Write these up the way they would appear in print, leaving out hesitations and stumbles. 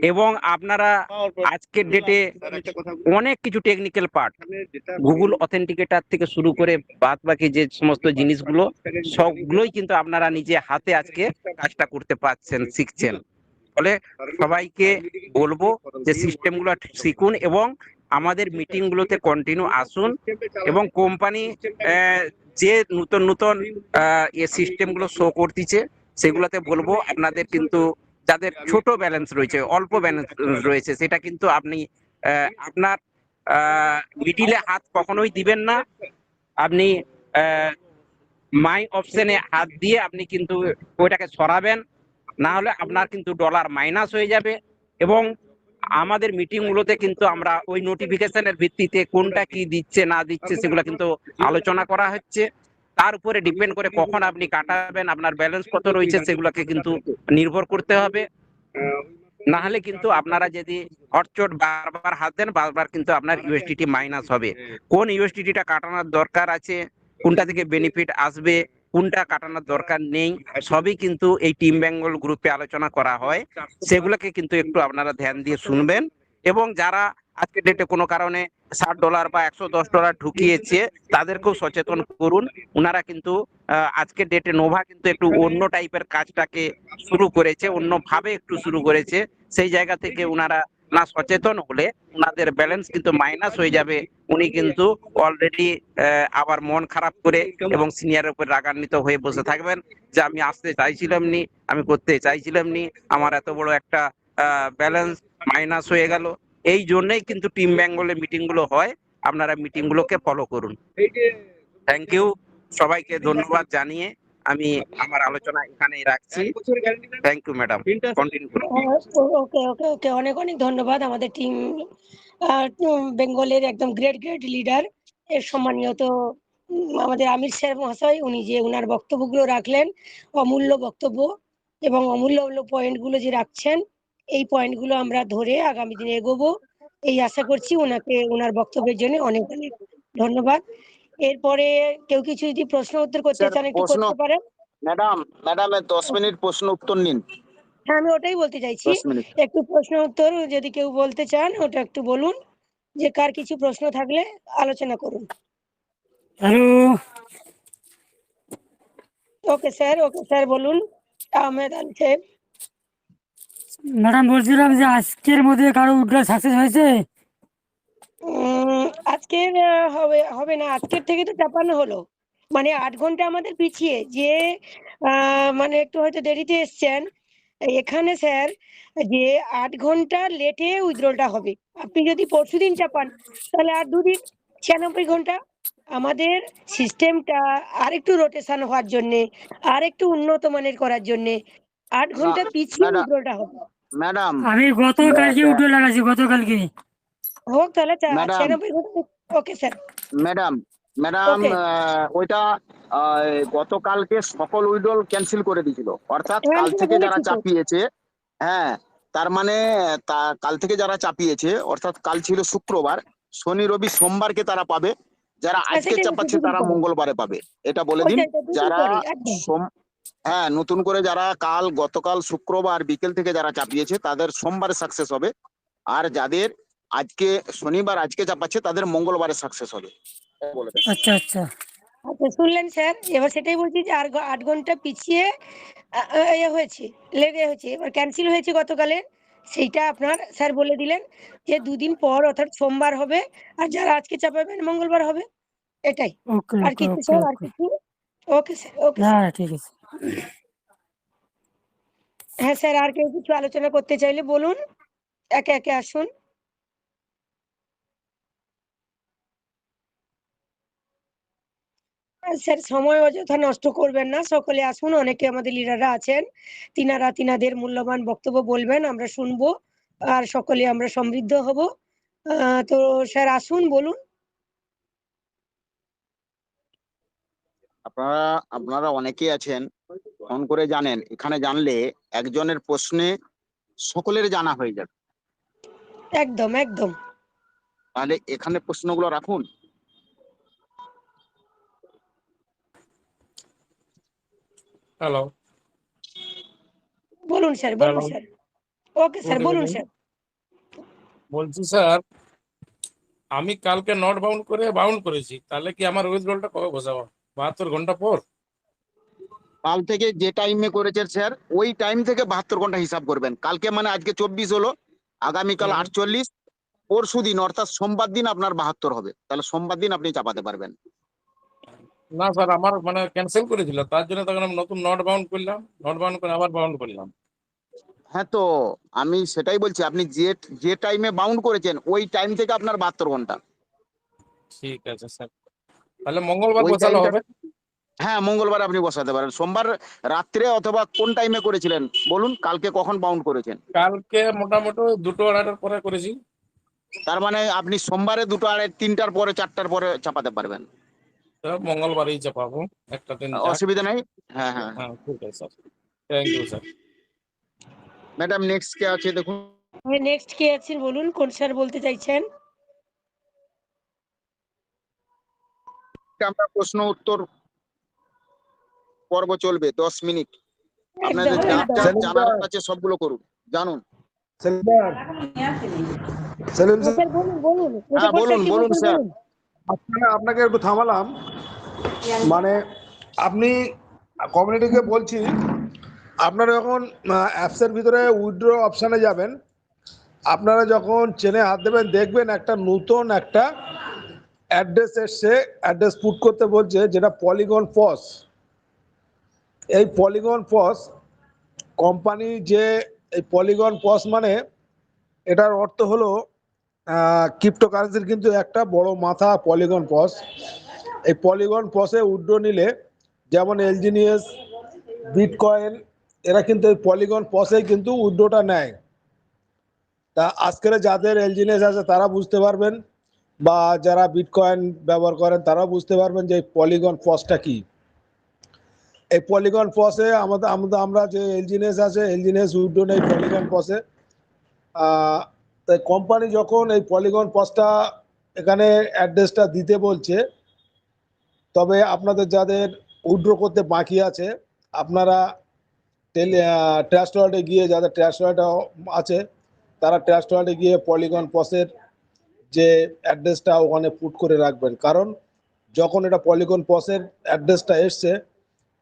এবং আপনারা আজকের ডেটে অনেক কিছু টেকনিক্যাল পার্ট, গুগল অথেন্টিকেটার থেকে শুরু করে বাদ বাকি যে সমস্ত জিনিসগুলো সবগুলোই কিন্তু আপনারা নিজে হাতে আজকে কাজটা করতে পারছেন, শিখছেন। ফলে সবাইকে বলবো যে সিস্টেমগুলো শিখুন এবং আমাদের মিটিং গুলোতে কন্টিনিউ আসুন, এবং কোম্পানি যে নতুন নতুন সিস্টেম গুলো শো করতেছে সেগুলোতে বলবো আপনাদের কিন্তু যাদের ছোট ব্যালেন্স রয়েছে, অল্প ব্যালেন্স রয়েছে, সেটা কিন্তু আপনি আপনার মিডিলে হাত কখনোই দিবেন না। আপনি মাই অপশনে হাত দিয়ে আপনি কিন্তু ওইটাকে সরাবেন, না হলে আপনার কিন্তু ডলার মাইনাস হয়ে যাবে। এবং আমাদের মিটিং গুলোতে কিন্তু আমরা ওই নোটিফিকেশনের ভিত্তিতে কোনটা কি দিচ্ছে না দিচ্ছে সেগুলো কিন্তু আলোচনা করা হচ্ছে। তার উপরে ডিপেন্ড করে কখন আপনি কাটাবেন, আপনার ব্যালেন্স কত রয়েছে সেগুলোকে কিন্তু নির্ভর করতে হবে। না হলে কিন্তু আপনারা যদি হটচট বারবার হাত দেন, বারবার কিন্তু আপনার ইউএসডিটি মাইনাস হবে। কোন ইউএসডিটিটা কাটানোর দরকার আছে, কোনটা থেকে বেনিফিট আসবে, কোনটা কাটানোর দরকার নেই, সবই কিন্তু এই টিম বেঙ্গল গ্রুপে আলোচনা করা হয়। সেগুলোকে কিন্তু একটু আপনারা ধ্যান দিয়ে শুনবেন। এবং যারা আজকের ডেটে কোনো কারণে $60 বা $110 ঢুকিয়েছে তাদেরকেও সচেতন করুন। ওনারা কিন্তু আজকের ডেটে নোভা কিন্তু একটু অন্য টাইপের কাজটাকে শুরু করেছে, অন্যভাবে একটু শুরু করেছে। সেই জায়গা থেকে ওনারা না সচেতন হলে ওনাদের ব্যালেন্স কিন্তু মাইনাস হয়ে যাবে। উনি কিন্তু অলরেডি আবার মন খারাপ করে এবং সিনিয়রের উপর রাগান্বিত হয়ে বসে থাকবেন যে আমি আসতে চাইছিলাম নি, আমি করতে চাইছিলাম নি, আমার এত বড় একটা ব্যালেন্স মাইনাস হয়ে গেল। এই জন্যই কিন্তু টিম বেঙ্গলের মিটিং গুলো হয়। আপনারা মিটিং গুলোকে ফলো করুন। থ্যাংক ইউ, সবাইকে ধন্যবাদ জানিয়ে আমি আমার আলোচনা এখানেই রাখছি। থ্যাংক ইউ ম্যাডাম, কন্টিনিউ করুন। ওকে ওকে ওকে, অনেক অনেক ধন্যবাদ আমাদের টিম বেঙ্গলের একদম গ্রেট গ্রেট লিডার এর সম্মানীয় আমাদের আমির স্যার মহাশয়, উনি যে ওনার বক্তব্যগুলো রাখলেন, অমূল্য বক্তব্য এবং অমূল্য পয়েন্টগুলো যে রাখছেন, এই পয়েন্টগুলো আমরা ধরে আগামী দিনে এগোবো এই আশা করছি। ওনাকে ওনার বক্তব্যের জন্য অনেক অনেক ধন্যবাদ। এরপরে কেউ কিছু যদি প্রশ্ন উত্তর করতে চান একটু করতে পারেন। ম্যাডাম 10 মিনিট প্রশ্ন উত্তর নিন। হ্যাঁ, আমি ওটাই বলতে চাইছি, 10 মিনিট। একটু প্রশ্ন উত্তর যদি কেউ বলতে চান ওটা একটু বলুন, যে কার কিছু প্রশ্ন থাকলে আলোচনা করুন। হ্যালো, ওকে স্যার বলুন। আহমেদ আলী সাহেব। ম্যাডাম বলছিলাম যে আজকের মধ্যে কারো উইথড্রল সাকসেস হয়েছে? আজকের হবে না, আজকের থেকে তো চাপানো হলো, মানে 8 ঘন্টা আমাদের পিছিয়ে যে মানে একটু হয়তো দেরিতে এসছেন এখানে স্যার, যে 8 ঘন্টা লেটে উইথড্রলটা হবে। আপনি যদি পরশুদিন চাপান তাহলে আর 2 দিন, 96 ঘন্টা। আমাদের সিস্টেমটা আরেকটু রোটেশন হওয়ার জন্যে, আরেকটু উন্নত মানের করার জন্যে 8 ঘন্টা পিছিয়ে উইথড্রলটা হবে। ম্যাডাম আমি গতকালকে উইথড্রল লাগাচ্ছি, গতকালকে। হোক তাহলে ম্যাডাম 96 ঘন্টা। Okay sir. Madam okay. ওইটা গতকালকে সকল উইড্রল ক্যান্সেল করে দিয়েছিল, অর্থাৎ হ্যাঁ, কাল আমি তো থেকে যারা বলেছি তো। চাপিয়েছে, হ্যাঁ, তার মানে কাল থেকে যারা চাপিয়েছে, অর্থাৎ কাল ছিল শুক্রবার, শনি রবি সোমবারকে তারা পাবে, যারা হ্যাঁ, আজকে সেটাই বলছি, চাপাচ্ছে দুদিন তারা পরে। মঙ্গলবারে পাবে। এটা বলে দিন। ওইটাই তো, দুদিন যারা পরে একদম। হ্যাঁ, নতুন করে যারা গতকাল শুক্রবার বিকেল থেকে যারা চাপিয়েছে তাদের সোমবারে সাকসেস হবে, আর যাদের আজকে শনিবার আজকে চাপাচ্ছে তাদের মঙ্গলবারে সাকসেস হবে। বলে দেন। আচ্ছা আচ্ছা, আচ্ছা, শুনলেন স্যার? এবার সেটাই বলছি যে আর 8 ঘন্টা পিছিয়ে হয়েছে, লেগে হয়েছে, এবার ক্যান্সেল হয়েছে গতকালে। সেইটা আপনার স্যার বলে দিলেন যে 2 দিন পর অর্থাৎ সোমবার হবে, আর যারা আজকে চাপাবেন মঙ্গলবার হবে। এটাই। ওকে আর ওকে কিছু ওকে স্যার, আর ওকে। কিছু? ওকে স্যার, ওকে স্যার। হ্যাঁ, ঠিক আছে। হ্যাঁ স্যার, আর কেউ কিছু আলোচনা করতে চাইলে বলুন, একে একে আসুন। স্যার, সময় অযথা নষ্ট করবেন না, সকলে আসুন। অনেকে আমাদের লিডাররা আছেন, তিনারা তিনাদের মূল্যবান বক্তব্য বলবেন, আমরা শুনবো, আর সকলে আমরা সমৃদ্ধ হব। তো স্যার আসুন, বলুন। আপনারা অনেকেই আছেন, ফোন করে জানেন, এখানে জানলে একজনের প্রশ্নে সকলের জানা হয়ে যাবে। একদম একদম। তাহলে এখানে প্রশ্নগুলো রাখুন। হ্যালো, বলুন স্যার, বলুন স্যার। ওকে স্যার, Good বলুন evening. স্যার। বলছি স্যার, আমি কালকে নট বাউন্ড করে বাউন্ড করেছি, তাহলে কি আমার উইথড্রলটা কবে বসাবো? 72 ঘন্টা পর? কাল থেকে যে টাইমে করেছেন স্যার, ওই টাইম থেকে 72 ঘন্টা হিসাব করবেন। কালকে মানে আজকে 24 হলো, আগামীকাল হুম। 48, পরশু দিন অর্থাৎ সোমবার দিন আপনার 72 হবে, তাহলে সোমবার দিন আপনি চাপাতে পারবেন। না স্যার, আমার মানে ক্যান্সেল করেছিল, তার জন্য তখন আমি নতুন নট বাউন্ড করলাম, নট বাউন্ড করে আবার বাউন্ড করলাম। হ্যাঁ, তো আমি সেটাই বলছি, আপনি যে যে টাইমে বাউন্ড করেছেন ওই টাইম থেকে আপনার 72 ঘন্টা। ঠিক আছে স্যার, তাহলে মঙ্গলবার ওই বসালো টাইমটা, হবে? হ্যাঁ মঙ্গলবার আপনি বসাতে পারেন। সোমবার রাত্রে অথবা কোন টাইমে করেছিলেন বলুন, কালকে কখন বাউন্ড করেছেন? কালকে মোটামুটি 2-2:30 পরে করেছি। তার মানে আপনি সোমবারে 2টা, 2:30, 3টার পরে, 4টার পরে চাপাতে পারবেন। তো মঙ্গলবারই চাপাবো, একটা দিন যাক। অসুবিধা নেই। হ্যাঁ হ্যাঁ হ্যাঁ। হ্যাঁ, ঠিক আছে sir, thank you sir. Madam next কে আছে দেখুন। নেক্সট কে আছেন বলুন, কোন স্যার বলতে চাইছেন? আমরা প্রশ্ন উত্তর পর্ব চলবে 10 মিনিট। একদম আপনাদের যা যা একদম। জানার আছে সবগুলো করুন, জানুন। Selim sir, Selim sir, sir বলুন বলুন, কোন হ্যাঁ ব্যাপারটা বলুন কি বলুন বলছেন স্যার। বলুন। আপনাকে একটু থামালাম। মানে আপনি কমিউনিটিকে বলছি, আপনারা যখন অ্যাপসের ভিতরে উইথড্র অপশানে যাবেন, আপনারা যখন চেনে হাত দেবেন দেখবেন একটা নতুন একটা অ্যাড্রেস এসছে, অ্যাড্রেস পুট করতে বলছে, যেটা পলিগন পস। এই পলিগন পস কোম্পানি, যে এই পলিগন পস মানে এটার অর্থ হলো ক্রিপ্টোকারেন্সির কিন্তু একটা বড় মাথা পলিগন পস। এই পলিগন পসে উইথড্র নিলে, যেমন এলজিনিয়াস, বিটকয়েন, এরা কিন্তু এই পলিগন পসেই কিন্তু উইথড্রটা নেয়। তা আজকের যাদের এলজিনিয়াস আছে তারা বুঝতে পারবেন, বা যারা বিটকয়েন ব্যবহার করেন তারাও বুঝতে পারবেন যে এই পলিগন পসটা কি। এই পলিগন পসে আমরা যে এলজিনিয়াস আছে, এলজিনিয়াস উইথড্র নেই পলিগন পসে। তাই কোম্পানি যখন এই পলিগন পসটা এখানে অ্যাড্রেসটা দিতে বলছে, তবে আপনাদের যাদের উইথড্র করতে বাকি আছে, আপনারা ট্রাস্ট ওয়ালেটে গিয়ে, যাদের ট্রাস্ট ওয়ালেট আছে তারা ট্রাস্ট ওয়ালেটে গিয়ে পলিগন পসের যে অ্যাড্রেসটা ওখানে পুট করে রাখবেন। কারণ যখন এটা পলিগন পসের অ্যাড্রেসটা এসছে,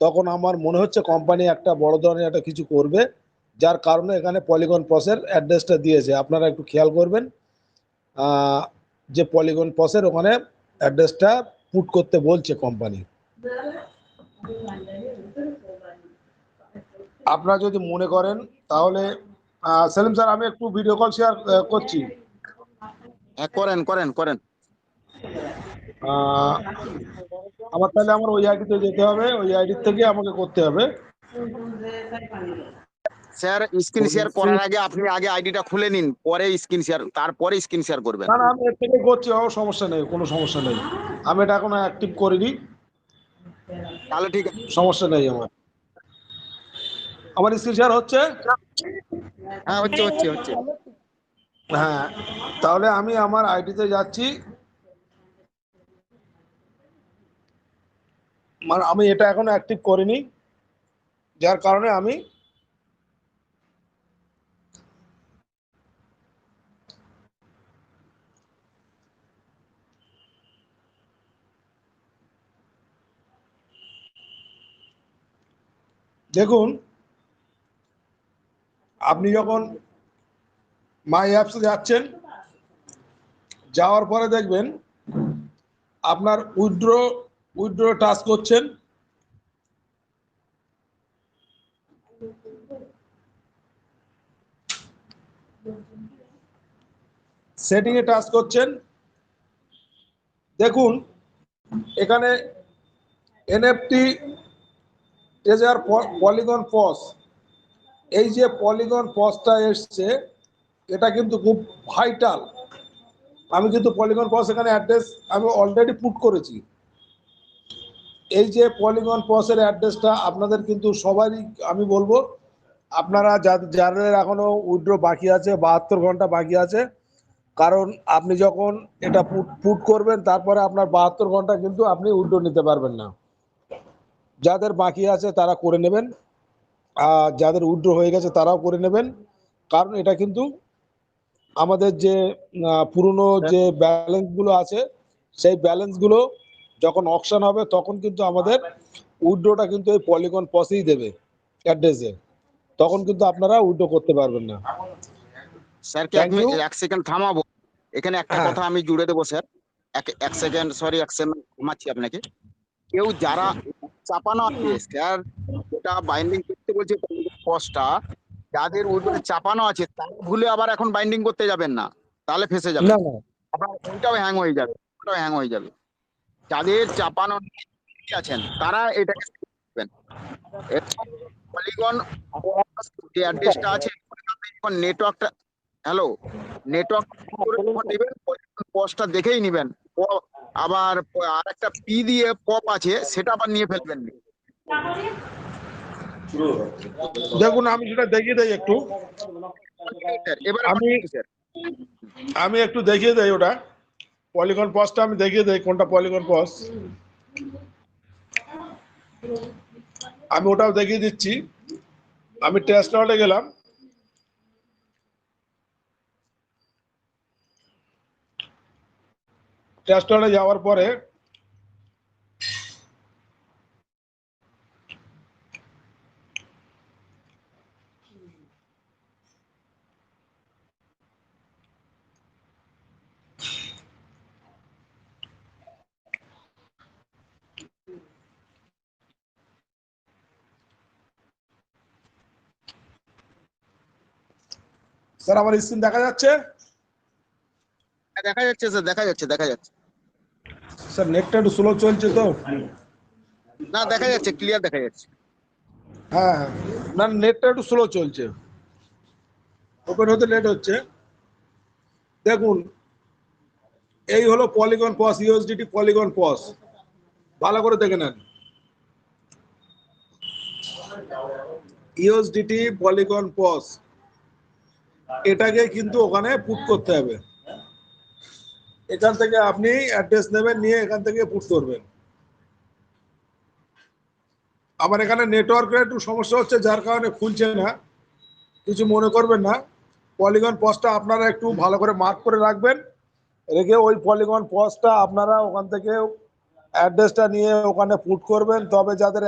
তখন আমার মনে হচ্ছে কোম্পানি একটা বড় ধরনের একটা কিছু করবে, যার কারণে এখানে পলিগন পসের অ্যাড্রেসটা দিয়েছে। আপনারা একটু খেয়াল করবেন যে পলিগন পসের ওখানে অ্যাড্রেসটা পুট করতে বলছে কোম্পানি। আপনারা যদি মনে করেন তাহলে সেলিম স্যার, আমি একটু ভিডিও কল শেয়ার করছি। হ্যাঁ করেন করেন করেন। তাহলে আমার ওই আইডিতে যেতে হবে, ওই আইডি থেকে আমাকে করতে হবে। স্যার স্ক্রিন শেয়ার করার আগে আপনি আগে আইডিটা খুলে নিন, পরে স্ক্রিন শেয়ার, তারপরে স্ক্রিন শেয়ার করবেন। না না, আমি এর থেকে করছি, সমস্যা নেই, কোনো সমস্যা নেই। আমি এটা এখনো অ্যাক্টিভ করিনি, তাহলে ঠিক আছে। সমস্যা নেই। আমার স্ক্রিন শেয়ার হচ্ছে। হ্যাঁ হচ্ছে হচ্ছে হচ্ছে। হ্যাঁ, তাহলে আমি আমার আইডিতে যাচ্ছি। মানে আমি এটা এখনো অ্যাক্টিভ করিনি, যার কারণে আমি দেখুন, আপনি যখন মাই অ্যাপসে যাচ্ছেন, যাওয়ার পরে দেখবেন আপনার উইথড্র টাচ করছেন। সেটিংয়ে টাচ করছেন। দেখুন এখানে এনএফটি ট্রেজার পলিগন পস, এই যে পলিগন পসটা এসছে, এটা কিন্তু খুব ভাইটাল। আমি কিন্তু পলিগন পস এখানে অ্যাড্রেস আমি অলরেডি পুট করেছি। এই যে পলিগন পসের অ্যাড্রেসটা আপনাদের কিন্তু সবারই আমি বলবো, আপনারা যাদের এখনো উইথড্র বাকি আছে, 72 ঘন্টা বাকি আছে, কারণ আপনি যখন এটা পুট করবেন তারপরে আপনার 72 ঘন্টা কিন্তু আপনি উইথড্র নিতে পারবেন না। যাদের বাকি আছে তারা করে নেবেন, আর যাদের উইথড্র হয়ে গেছে তারাও করে নেবেন। কারণ এটা কিন্তু আমাদের যে পুরনো যে ব্যালেন্স গুলো আছে সেই ব্যালেন্স গুলো যখন অকশন হবে তখন কিন্তু আমাদের উইথড্রটা কিন্তু এই পলিগন পসেই দেবে অ্যাড্রেসে, তখন কিন্তু আপনারা উইথড্র করতে পারবেন না। স্যার কি থ্যাংক আমি ইউ। 1 সেকেন্ড থামাবো, এখানে একটা হ্যাঁ। কথা আমি জুড়ে দেবো স্যার। এক সেকেন্ড, সরি 1 সেকেন্ড থামাচ্ছি আপনাকে। কেউ যারা চাপানো আছে স্যার, যেটা বাইন্ডিং করতে বলছে কস্টটা, যাদের উইড্রোতে চাপানো আছে তারা ভুলে আবার এখন বাইন্ডিং করতে যাবেন না, তাহলে ফেসে যাবেন। না না আপনার ওইটাও হ্যাং হয়ে যাবে, ওটাও হ্যাং হয়ে যাবে। যাদের চাপানো আছেন তারা এটাকে করবেন। পলিগন যে অ্যাড্রেসটা আছে, যখন নেটওয়ার্কটা, হ্যালো, নেটওয়ার্ক নেবেন পোস্টটা দেখেই নেবেন। আবার আরেকটা পি দিয়ে পপ আছে, সেটা আবার নিয়ে ফেলবেন না। দেখুন আমি সেটা দেখিয়ে দেই একটু, এবারে স্যার আমি একটু দেখিয়ে দেই ওটা পলিগন পসটা আমি দেখিয়ে দেই কোনটা পলিগন পস, আমি ওটাও দেখিয়ে দিচ্ছি। আমি টেস্ট নোটে গেলাম, টেস্ট নোটে যাওয়ার পরে স্যার আমার স্ক্রিন দেখা যাচ্ছে? দেখা যাচ্ছে স্যার, দেখা যাচ্ছে। স্যার নেটটা একটু স্লো চলছে তো। না দেখা যাচ্ছে, ক্লিয়ার দেখা যাচ্ছে। হ্যাঁ না, নেটটা একটু স্লো চলছে, ওপেন হতে লেট হচ্ছে। দেখুন এই হলো পলিগন পস, ইউএসডিটি পলিগন পস, ভালো করে দেখে নেন। ইউএসডিটি পলিগন পস, এটাকে কিন্তু ওখানে পুট করতে হবে। এখান থেকে আপনি অ্যাড্রেস নেবেন, নিয়ে এখান থেকে পুট করবেন। আমার এখানে নেটওয়ার্কের একটু সমস্যা হচ্ছে, যার কারণে খুলছে না, কিছু মনে করবেন না। পলিগন পসটা আপনারা একটু ভালো করে মার্ক করে রাখবেন, রেখে ওই পলিগন পসটা আপনারা ওখান থেকে অ্যাড্রেসটা নিয়ে ওখানে পুট করবেন। তবে যাদের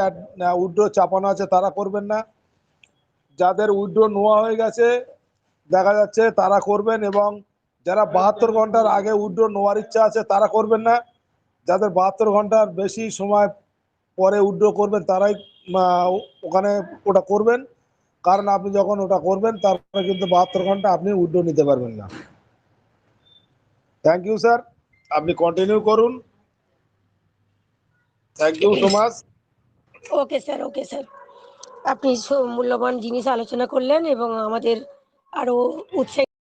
উইথড্র চাপানো আছে তারা করবেন না, যাদের উইথড্র নেওয়া হয়ে গেছে দেখা যাচ্ছে তারা করবেন, এবং যারা 72 ঘন্টার আগে উইথড্র নেওয়ার ইচ্ছা আছে তারা করবেন না। যাদের 72 ঘন্টার বেশি সময় পরে উইথড্র করবেন তারাই ওখানে ওটা করবেন, কারণ আপনি যখন ওটা করবেন তারপরে কিন্তু 72 ঘন্টা আপনি উইথড্র নিতে পারবেন না। থ্যাংক ইউ স্যার, আপনি কন্টিনিউ করুন। Thank you so much. Okay sir, okay sir, আপনি মূল্যবান জিনিস আলোচনা করলেন এবং আমাদের আরো উৎসাহিত